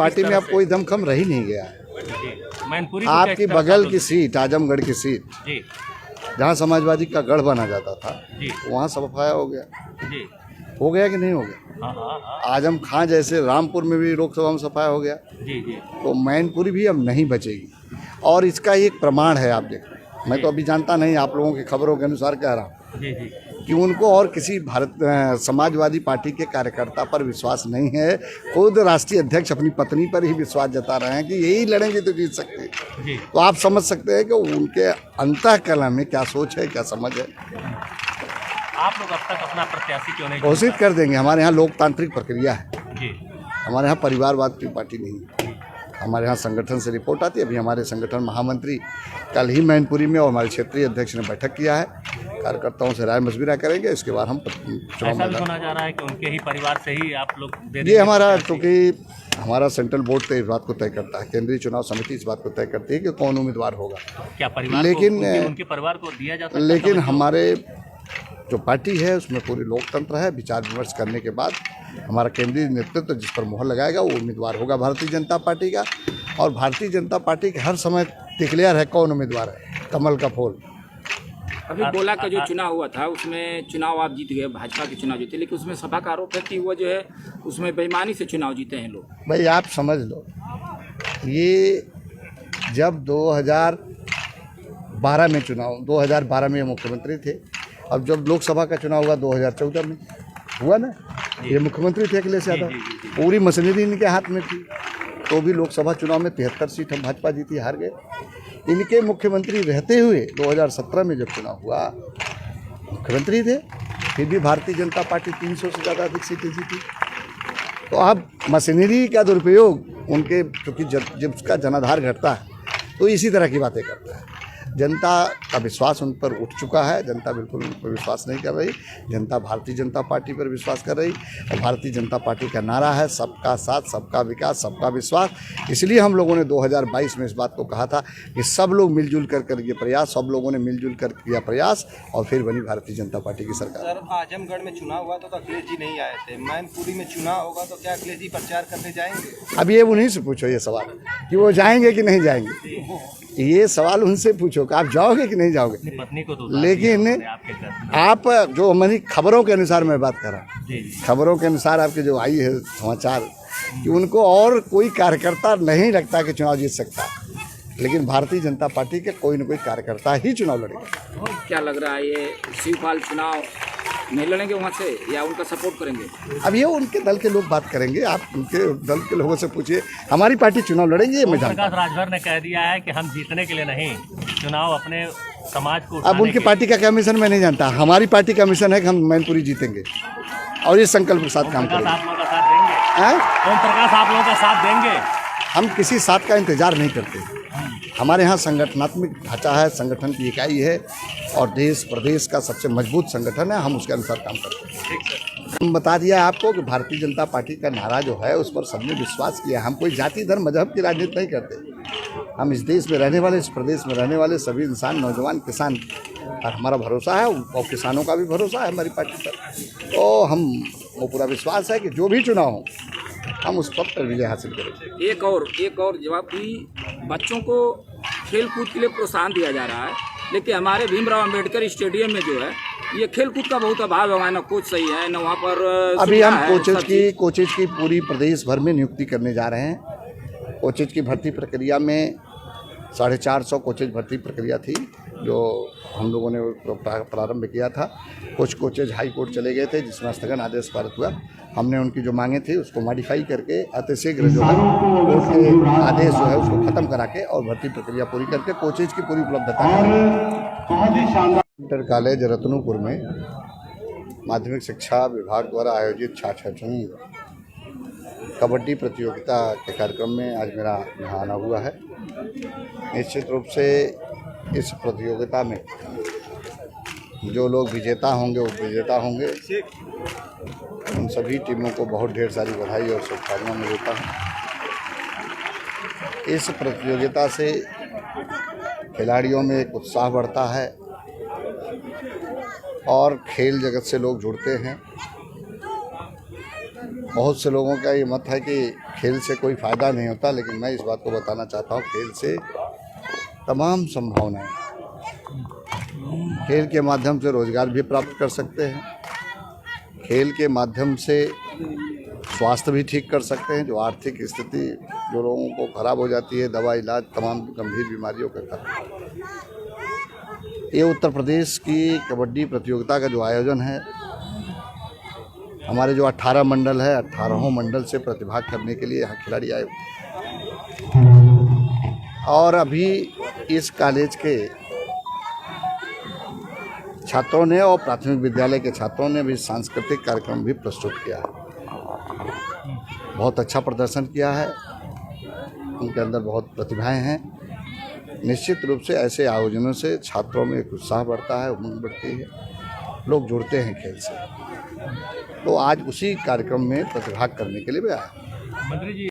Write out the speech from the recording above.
Party में अब कोई दमखम रह ही नहीं गया है। मैनपुरी आपकी बगल की सीट, आजमगढ़ की सीट, जी जहाँ समाजवादी का गढ़ बना जाता था, जी वहाँ सफाया हो गया। जी। हो गया कि नहीं हो गया? हाँ हाँ हाँ। आजम खां जैसे रामपुर में भी लोकसभा में सफाया हो गया, जी जी तो मैनपुरी भी अब नहीं बचेगी। और इसका एक प्रमाण है, आप देख, मैं तो अभी जानता नहीं, आप लोगों की खबरों के अनुसार कह रहा हूँ जी जी। कि उनको और किसी समाजवादी पार्टी के कार्यकर्ता पर विश्वास नहीं है। खुद राष्ट्रीय अध्यक्ष अपनी पत्नी पर ही विश्वास जता रहे हैं कि यही लड़ेंगे तो जीत सकते हैं। जी। तो आप समझ सकते हैं कि उनके अंतःकरण में क्या सोच है, क्या समझ है। आप लोग अब तक अपना प्रत्याशी क्यों नहीं घोषित कर देंगे। हमारे यहाँ लोकतांत्रिक प्रक्रिया है, जी हमारे यहाँ परिवारवाद की पार्टी नहीं है। हमारे यहाँ संगठन से रिपोर्ट आती है। अभी हमारे संगठन महामंत्री कल ही मैनपुरी में और हमारे क्षेत्रीय अध्यक्ष ने बैठक किया है, कार्यकर्ताओं से राय मशविरा करेंगे। इसके बाद हम चुनाव ऐसा भी सुना जा रहा है कि उनके ही परिवार से ही आप लोग दे ये देंगे हमारा, प्रत्याशी। क्योंकि हमारा सेंट्रल बोर्ड तो इस बात को तय करता है, केंद्रीय चुनाव समिति इस बात को तय करती है कि कौन उम्मीदवार होगा। क्या परिवार लेकिन को उनके परिवार को दिया जा सकता है? लेकिन हमारे जो पार्टी है उसमें पूरी लोकतंत्र है। विचार विमर्श करने के बाद हमारा केंद्रीय नेतृत्व जिस पर मोहर लगाएगा वो उम्मीदवार होगा भारतीय जनता पार्टी का। और भारतीय जनता पार्टी के हर समय डिक्लेयर है कौन उम्मीदवार है, कमल का फूल। अभी गोला का जो चुनाव हुआ था उसमें चुनाव आप जीत गए, भाजपा के चुनाव जीते, लेकिन उसमें सभा का आरोप है कि वो जो है उसमें बेईमानी से चुनाव जीते हैं लोग। भाई आप समझ लो, ये जब 2012 में चुनाव, 2012 में मुख्यमंत्री थे। अब जब लोकसभा का चुनाव हुआ 2014 में हुआ ना, ये मुख्यमंत्री थे अखिलेश यादव, पूरी मशीनरी इनके हाथ में थी। तो भी लोकसभा चुनाव में 73 सीट हम भाजपा जीती, हार गए। इनके मुख्यमंत्री रहते हुए 2017 में जब चुनाव हुआ, मुख्यमंत्री थे, फिर भी भारतीय जनता पार्टी 300 से ज़्यादा अधिक सीटें जीती। तो अब मशीनरी का दुरुपयोग उनके, क्योंकि जब उसका जनाधार घटता है तो इसी तरह की बातें करता है। जनता का विश्वास उन पर उठ चुका है। जनता बिल्कुल उन पर विश्वास नहीं कर रही। जनता भारतीय जनता पार्टी पर विश्वास कर रही। और भारतीय जनता पार्टी का नारा है सबका साथ, सबका विकास, सबका विश्वास। इसलिए हम लोगों ने 2022 में इस बात को कहा था कि सब लोग मिलजुल कर करिए प्रयास। सब लोगों ने मिलजुल कर किया प्रयास और फिर बनी भारतीय जनता पार्टी की सरकार। सर, आजमगढ़ में चुनाव हुआ तो अखिलेश जी नहीं आए थे। मैनपुरी में चुनाव होगा तो क्या अखिलेश जी प्रचार करने जाएंगे? अब ये उन्हीं से पूछो ये सवाल कि वो जाएंगे कि नहीं जाएंगे। ये सवाल उनसे पूछो कि आप जाओगे कि नहीं जाओगे। अपनी पत्नी को तो लेकिन आपके घर आप जो हमारी खबरों के अनुसार मैं बात कर रहा हूँ, जी खबरों के अनुसार आपके जो आई है समाचार कि उनको और कोई कार्यकर्ता नहीं लगता कि चुनाव जीत सकता है। लेकिन भारतीय जनता पार्टी के कोई न कोई कार्यकर्ता ही चुनाव लड़ेगा। क्या लग रहा है ये शिवपाल चुनाव नहीं लड़ेंगे वहाँ से या उनका सपोर्ट करेंगे? अब ये उनके दल के लोग बात करेंगे, आप उनके दल के लोगों से पूछिए। हमारी पार्टी चुनाव लड़ेगी ये मैं जानता हूं। प्रकाश राजभर ने कह दिया है कि हम जीतने के लिए नहीं, चुनाव अपने समाज को अब उनकी पार्टी का क्या मिशन मैं नहीं जानता। हमारी पार्टी का मिशन है कि हम मैनपुरी जीतेंगे और इस संकल्प के साथ काम करेंगे। आप लोगों का साथ देंगे? ओम प्रकाश आप लोगों का साथ देंगे? हम किसी साथ का इंतजार नहीं करते। हमारे यहाँ संगठनात्मक ढांचा है, संगठन की इकाई है और देश प्रदेश का सबसे मजबूत संगठन है। हम उसके अनुसार काम करते हैं। हम बता दिया आपको कि भारतीय जनता पार्टी का नारा जो है उस पर सबने विश्वास किया। हम कोई जाति धर्म मजहब की राजनीति नहीं करते। हम इस देश में रहने वाले, इस प्रदेश में रहने वाले सभी इंसान, नौजवान, किसान पर हमारा भरोसा है और किसानों का भी भरोसा है हमारी पार्टी पर। तो हम वो पूरा विश्वास है कि जो भी चुनाव हो हम उस पर विजय हासिल करेंगे। एक और जवाब भी, बच्चों को खेल कूद के लिए प्रोत्साहन दिया जा रहा है, लेकिन हमारे भीमराव अंबेडकर स्टेडियम में जो है ये खेल कूद का बहुत अभाव है। ना कोच सही है, ना वहाँ पर अभी हम कोचेज की पूरी प्रदेश भर में नियुक्ति करने जा रहे हैं। कोचेज की भर्ती प्रक्रिया में 450 कोचेज भर्ती प्रक्रिया थी जो हम लोगों ने प्रारंभ किया था। कुछ कोचेज हाई कोर्ट चले गए थे जिसमें स्थगन आदेश पारित हुआ। हमने उनकी जो मांगे थी उसको मॉडिफाई करके अतिशीघ्र जो है कोर्ट के आदेश जो है उसको ख़त्म करा के और भर्ती प्रक्रिया पूरी करके कोचेज की पूरी उपलब्धता इंटर कॉलेज रतनपुर में माध्यमिक शिक्षा विभाग द्वारा आयोजित छाछठवीं कबड्डी प्रतियोगिता के कार्यक्रम में आज मेरा यहाँ आना हुआ है। निश्चित रूप से इस प्रतियोगिता में जो लोग विजेता होंगे वो विजेता होंगे। उन सभी टीमों को बहुत ढेर सारी बधाई और शुभकामनाएं मैं देता हूँ। इस प्रतियोगिता से खिलाड़ियों में एक उत्साह बढ़ता है और खेल जगत से लोग जुड़ते हैं। बहुत से लोगों का ये मत है कि खेल से कोई फ़ायदा नहीं होता, लेकिन मैं इस बात को बताना चाहता हूँ, खेल से तमाम संभावनाएं, खेल के माध्यम से रोजगार भी प्राप्त कर सकते हैं, खेल के माध्यम से स्वास्थ्य भी ठीक कर सकते हैं। जो आर्थिक स्थिति जो लोगों को खराब हो जाती है, दवा इलाज तमाम गंभीर बीमारियों का कारण। ये उत्तर प्रदेश की कबड्डी प्रतियोगिता का जो आयोजन है, हमारे जो 18 मंडल है, 18 मंडल से प्रतिभाग करने के लिए यहाँ खिलाड़ी आए और अभी इस कॉलेज के छात्रों ने और प्राथमिक विद्यालय के छात्रों ने भी सांस्कृतिक कार्यक्रम भी प्रस्तुत किया है। बहुत अच्छा प्रदर्शन किया है, उनके अंदर बहुत प्रतिभाएं हैं। निश्चित रूप से ऐसे आयोजनों से छात्रों में एक उत्साह बढ़ता है, उमंग बढ़ती है, लोग जुड़ते हैं खेल से। तो आज उसी कार्यक्रम में प्रतिभाग करने के लिए भी आया। मंत्री जी